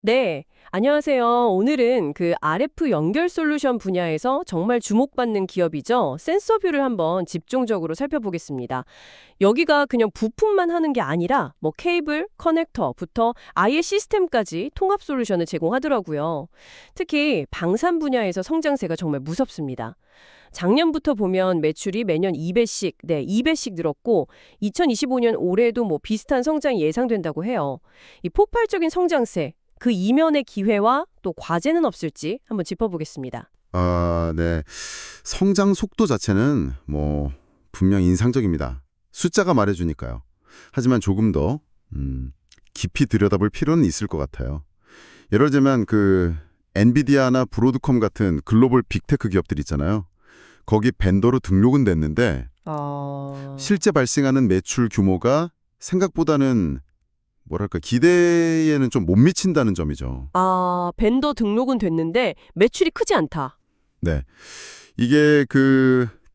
네, 안녕하세요. 오늘은 그 RF 연결 솔루션 분야에서 정말 주목받는 기업이죠. 센서뷰를 한번 집중적으로 살펴보겠습니다. 여기가 그냥 부품만 하는 게 아니라 뭐 케이블, 커넥터부터 아예 시스템까지 통합 솔루션을 제공하더라고요. 특히 방산 분야에서 성장세가 정말 무섭습니다. 작년부터 보면 매출이 매년 2배씩, 2배씩 늘었고 2025년 올해도 뭐 비슷한 성장이 예상된다고 해요. 이 폭발적인 성장세, 그 이면의 기회와 또 과제는 없을지 한번 짚어보겠습니다. 네. 성장 속도 자체는 분명 인상적입니다. 숫자가 말해주니까요. 하지만 조금 더 깊이 들여다볼 필요는 있을 것 같아요. 예를 들면 엔비디아나 브로드컴 같은 글로벌 빅테크 기업들 있잖아요. 거기 벤더로 등록은 됐는데 실제 발생하는 매출 규모가 생각보다는 기대에는 좀 못 미친다는 점이죠. 벤더 등록은 됐는데 매출이 크지 않다. 네. 이게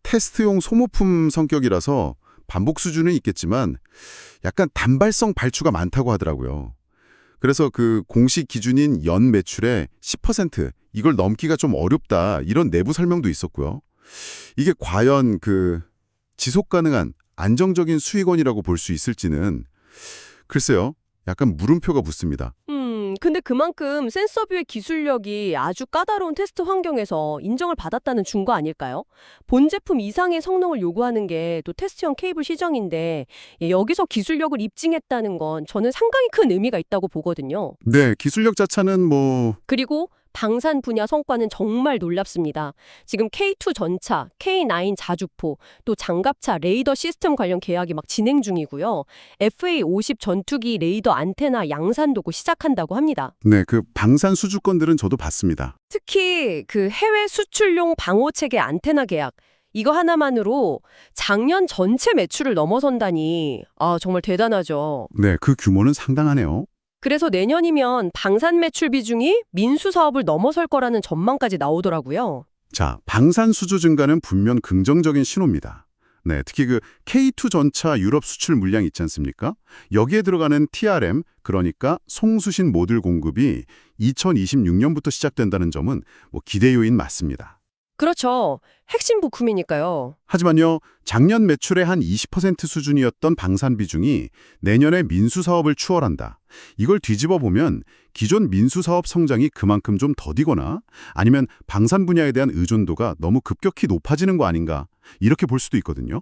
테스트용 소모품 성격이라서 반복 수준은 있겠지만 약간 단발성 발주가 많다고 하더라고요. 그래서 공식 기준인 연 매출의 10% 이걸 넘기가 좀 어렵다 이런 내부 설명도 있었고요. 이게 과연 지속 가능한 안정적인 수익원이라고 볼 수 있을지는 글쎄요. 약간 물음표가 붙습니다. 근데 그만큼 센서뷰의 기술력이 아주 까다로운 테스트 환경에서 인정을 받았다는 증거 아닐까요? 본 제품 이상의 성능을 요구하는 게 또 테스트형 케이블 시정인데 여기서 기술력을 입증했다는 건 저는 상당히 큰 의미가 있다고 보거든요. 네, 기술력 자체는 그리고 방산 분야 성과는 정말 놀랍습니다. 지금 K2 전차, K9 자주포, 또 장갑차 레이더 시스템 관련 계약이 막 진행 중이고요. FA50 전투기 레이더 안테나 양산 도구 시작한다고 합니다. 네, 방산 수주권들은 저도 봤습니다. 특히 해외 수출용 방호 체계 안테나 계약 이거 하나만으로 작년 전체 매출을 넘어선다니 정말 대단하죠. 네, 그 규모는 상당하네요. 그래서 내년이면 방산 매출 비중이 민수 사업을 넘어설 거라는 전망까지 나오더라고요. 자, 방산 수주 증가는 분명 긍정적인 신호입니다. 네, 특히 K2 전차 유럽 수출 물량 있지 않습니까? 여기에 들어가는 TRM, 그러니까 송수신 모듈 공급이 2026년부터 시작된다는 점은 기대 요인 맞습니다. 그렇죠. 핵심 부품이니까요. 하지만요, 작년 매출의 한 20% 수준이었던 방산 비중이 내년에 민수 사업을 추월한다. 이걸 뒤집어 보면 기존 민수 사업 성장이 그만큼 좀 더디거나 아니면 방산 분야에 대한 의존도가 너무 급격히 높아지는 거 아닌가 이렇게 볼 수도 있거든요.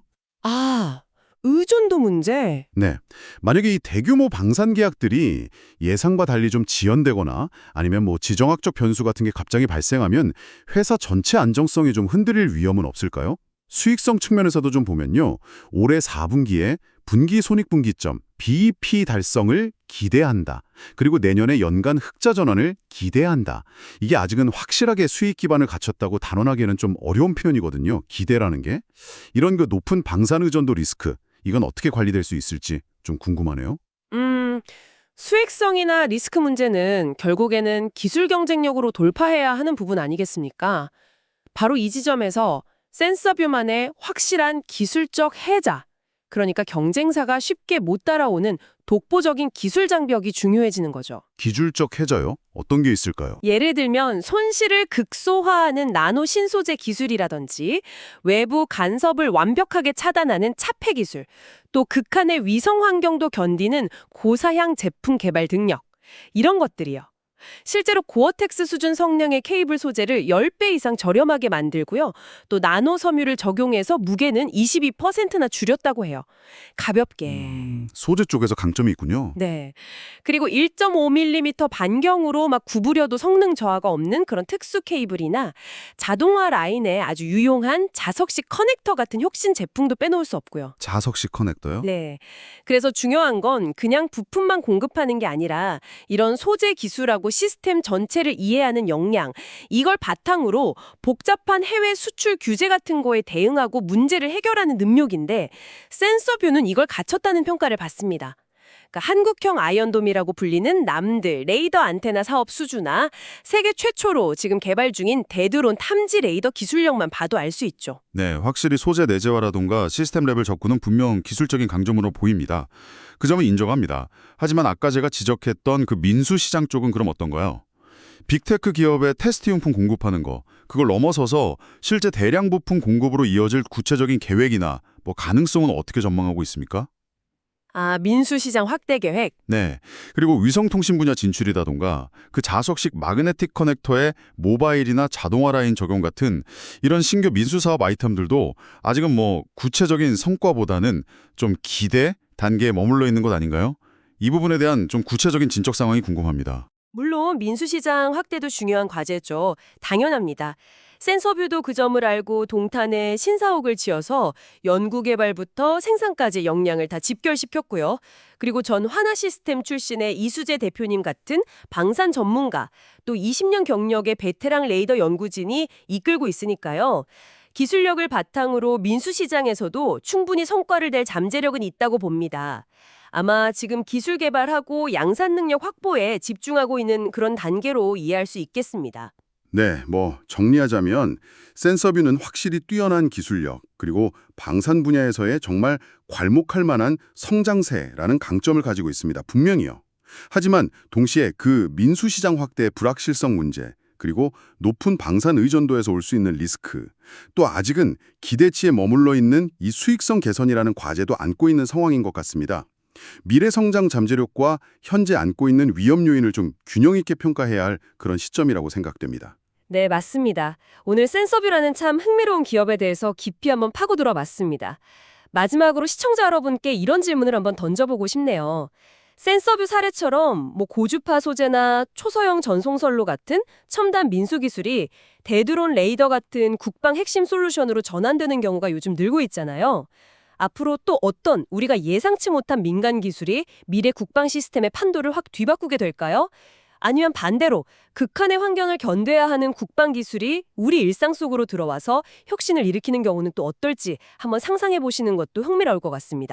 의존도 문제? 네, 만약에 이 대규모 방산 계약들이 예상과 달리 좀 지연되거나 아니면 지정학적 변수 같은 게 갑자기 발생하면 회사 전체 안정성이 좀 흔들릴 위험은 없을까요? 수익성 측면에서도 좀 보면요. 올해 4분기에 분기 손익분기점, BEP 달성을 기대한다. 그리고 내년에 연간 흑자 전환을 기대한다. 이게 아직은 확실하게 수익 기반을 갖췄다고 단언하기에는 좀 어려운 표현이거든요. 기대라는 게. 이런 높은 방산 의존도 리스크, 이건 어떻게 관리될 수 있을지 좀 궁금하네요. 수익성이나 리스크 문제는 결국에는 기술 경쟁력으로 돌파해야 하는 부분 아니겠습니까? 바로 이 지점에서 센서뷰만의 확실한 기술적 해자, 그러니까 경쟁사가 쉽게 못 따라오는 독보적인 기술 장벽이 중요해지는 거죠. 기술적 해저요? 어떤 게 있을까요? 예를 들면 손실을 극소화하는 나노 신소재 기술이라든지 외부 간섭을 완벽하게 차단하는 차폐 기술, 또 극한의 위성 환경도 견디는 고사양 제품 개발 능력, 이런 것들이요. 실제로 고어텍스 수준 성능의 케이블 소재를 10배 이상 저렴하게 만들고요. 또 나노 섬유를 적용해서 무게는 22%나 줄였다고 해요. 가볍게. 소재 쪽에서 강점이 있군요. 네. 그리고 1.5mm 반경으로 막 구부려도 성능 저하가 없는 그런 특수 케이블이나 자동화 라인에 아주 유용한 자석식 커넥터 같은 혁신 제품도 빼놓을 수 없고요. 자석식 커넥터요? 네. 그래서 중요한 건 그냥 부품만 공급하는 게 아니라 이런 소재 기술하고 시스템 전체를 이해하는 역량, 이걸 바탕으로 복잡한 해외 수출 규제 같은 거에 대응하고 문제를 해결하는 능력인데 센서뷰는 이걸 갖췄다는 평가를 받습니다. 그러니까 한국형 아이언돔이라고 불리는 남들 레이더 안테나 사업 수주나 세계 최초로 지금 개발 중인 대드론 탐지 레이더 기술력만 봐도 알 수 있죠. 네, 확실히 소재 내재화라던가 시스템 레벨 접근은 분명 기술적인 강점으로 보입니다. 그 점은 인정합니다. 하지만 아까 제가 지적했던 그 민수 시장 쪽은 그럼 어떤가요? 빅테크 기업에 테스트용품 공급하는 거, 그걸 넘어서서 실제 대량 부품 공급으로 이어질 구체적인 계획이나 뭐 가능성은 어떻게 전망하고 있습니까? 아, 민수시장 확대 계획. 네. 그리고 위성통신 분야 진출이라던가 그 자석식 마그네틱 커넥터의 모바일이나 자동화 라인 적용 같은 이런 신규 민수 사업 아이템들도 아직은 뭐 구체적인 성과보다는 좀 기대 단계에 머물러 있는 것 아닌가요? 이 부분에 대한 좀 구체적인 진척 상황이 궁금합니다. 물론 민수시장 확대도 중요한 과제죠. 당연합니다. 센서뷰도 그 점을 알고 동탄에 신사옥을 지어서 연구개발부터 생산까지 역량을 다 집결시켰고요. 그리고 전 하나시스템 출신의 이수재 대표님 같은 방산 전문가, 또 20년 경력의 베테랑 레이더 연구진이 이끌고 있으니까요. 기술력을 바탕으로 민수시장에서도 충분히 성과를 낼 잠재력은 있다고 봅니다. 아마 지금 기술 개발하고 양산 능력 확보에 집중하고 있는 그런 단계로 이해할 수 있겠습니다. 네, 뭐 정리하자면 센서뷰는 확실히 뛰어난 기술력, 그리고 방산 분야에서의 정말 괄목할 만한 성장세라는 강점을 가지고 있습니다. 분명히요. 하지만 동시에 그 민수시장 확대의 불확실성 문제, 그리고 높은 방산 의존도에서 올 수 있는 리스크, 또 아직은 기대치에 머물러 있는 이 수익성 개선이라는 과제도 안고 있는 상황인 것 같습니다. 미래 성장 잠재력과 현재 안고 있는 위험 요인을 좀 균형 있게 평가해야 할 그런 시점이라고 생각됩니다. 네, 맞습니다. 오늘 센서뷰라는 참 흥미로운 기업에 대해서 깊이 한번 파고들어 봤습니다. 마지막으로 시청자 여러분께 이런 질문을 한번 던져보고 싶네요. 센서뷰 사례처럼 고주파 소재나 초소형 전송선로 같은 첨단 민수 기술이 대드론 레이더 같은 국방 핵심 솔루션으로 전환되는 경우가 요즘 늘고 있잖아요. 앞으로 또 어떤 우리가 예상치 못한 민간 기술이 미래 국방 시스템의 판도를 확 뒤바꾸게 될까요? 아니면 반대로 극한의 환경을 견뎌야 하는 국방 기술이 우리 일상 속으로 들어와서 혁신을 일으키는 경우는 또 어떨지 한번 상상해 보시는 것도 흥미로울 것 같습니다.